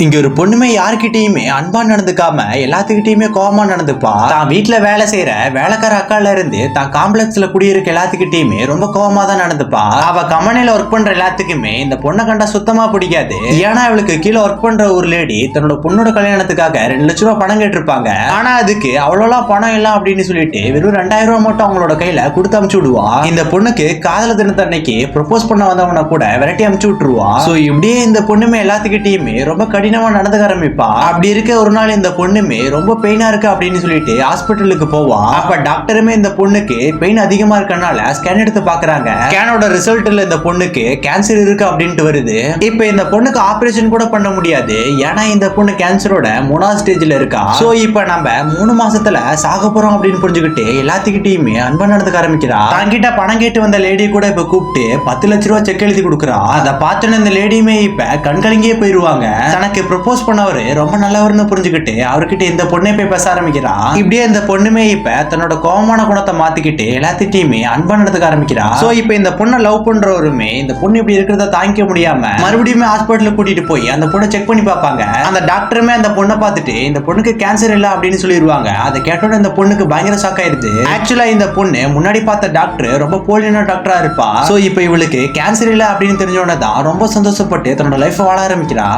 இங்க ஒரு பொண்ணுமே யாருக்கிட்டயுமே அன்பா நடந்துக்காம எல்லாத்துக்கிட்டயுமே கோபமா நடந்துப்பா. தான் வீட்டுல வேலை செய்யற வேலைக்கார அக்கால இருந்து தான் காம்ப்ளெக்ஸ்ல குடியிருக்க எல்லாத்துக்கிட்டயுமே ரொம்ப கோபமா தான் நடந்துப்பா. அவ கம்பெனில ஒர்க் பண்ற எல்லாத்துக்குமே இந்த பொண்ணை கண்டா சுத்தமா பிடிக்காது. ஏன்னா அவளுக்கு கீழே ஒர்க் பண்ற ஒரு லேடி தன்னோட பொண்ணோட கல்யாணத்துக்காக 2 லட்சம் ரூபாய் பணம் கேட்டிருப்பாங்க. ஆனா அதுக்கு அவ்வளோலாம் பணம் இல்லை அப்படின்னு சொல்லிட்டு வெறும் 2000 ரூபாய் மட்டும் அவங்களோட கையில கொடுத்து அமுச்சு விடுவா. இந்த பொண்ணுக்கு காதல தினத்தன்னைக்கு ப்ரொபோஸ் பண்ண வந்தவன கூட விரட்டி அமுச்சு விட்டுருவா. சோ இப்படியே இந்த பொண்ணுமே எல்லாத்துக்கிட்டயுமே ரொம்ப கடினமா நடந்துக்க ஆரம்பிப்பா. அப்படி இருக்க ஒரு நாள் இந்த பொண்ணுமே ரொம்ப பெயினா இருக்கு அப்படின்னு சொல்லிட்டு ஹாஸ்பிட்டலுக்கு போவா. அப்ப டாக்டருமே இந்த பொண்ணுக்கு பெயின் அதிகமா இருக்கனால ஸ்கேன் எடுத்து பாக்குறாங்க. ஸ்கேனோட ரிசல்ட்ல இந்த பொண்ணுக்கு கேன்சர் இருக்கு அப்படின்ட்டு வருது. இப்ப இந்த பொண்ணுக்கு ஆபரேஷன் கூட பண்ண முடியாது. ஏன்னா இந்த பொண்ணு கேன்சரோட 3ஆவது ஸ்டேஜ்ல இருக்கா. சோ இப்ப நம்ம 3 மாசத்துல சாக போறோம் அப்படின்னு புரிஞ்சுக்கிட்டு எல்லாத்துக்கிட்டையுமே அன்பா நடந்துக்க ஆரம்பிக்கிறா. தங்கிட்ட பணம் கேட்டு வந்த லேடி கூட இப்ப கூப்பிட்டு 10 லட்ச ரூபாய் செக் எழுதி கொடுக்குறா. அதை பார்த்துன்னு இந்த லேடியுமே இப்ப கண்கலங்கியே போயிருவாங்க. தனக்கு ப்ரொபோஸ் பண்ணவரு ரொம்ப நல்லவர்னு புரிஞ்சுக்கிட்டு அவர்கிட்ட இந்த பொண்ணை போய் பேச ஆரம்பிக்கிறா. இப்படியே இந்த பொண்ணுமே இப்ப தன்னோட கோபமான குணத்தை மாத்திக்கிட்டு எல்லாத்திட்டையுமே அன்பா நடந்துக்க ஆரம்பிக்கிறா. சோ இப்ப இந்த பொண்ணை லவ் பண்றவருமே இந்த பொண்ணு இப்படி இருக்கிறத தாங்கிக்க முடியாம மறுபடியும் ஹாஸ்பிட்டலுக்கு கூட்டிட்டு போய் அந்த பொண்ணை செக் பண்ணி பார்ப்பாங்க. அந்த டாக்டருமே அந்த பொண்ணை பார்த்துட்டு இந்த பொண்ணுக்கு கேன்சர் இல்ல அப்படின்னு சொல்லிடுவாங்க. அதை கேட்டோட இந்த பொண்ணுக்கு பயங்கர ஷாக் ஆயிருது. ஆக்சுவலா இந்த பொண்ணு முன்னாடி பார்த்த டாக்டர் ரொம்ப போலியான டாக்டரா இருப்பா. சோ இப்ப இவளுக்கு கேன்சர் இல்ல அப்படின்னு தெரிஞ்சோட தான் ரொம்ப சந்தோஷப்பட்டு தன்னோட லைஃப் வாழ ஆரம்பிக்கிறா.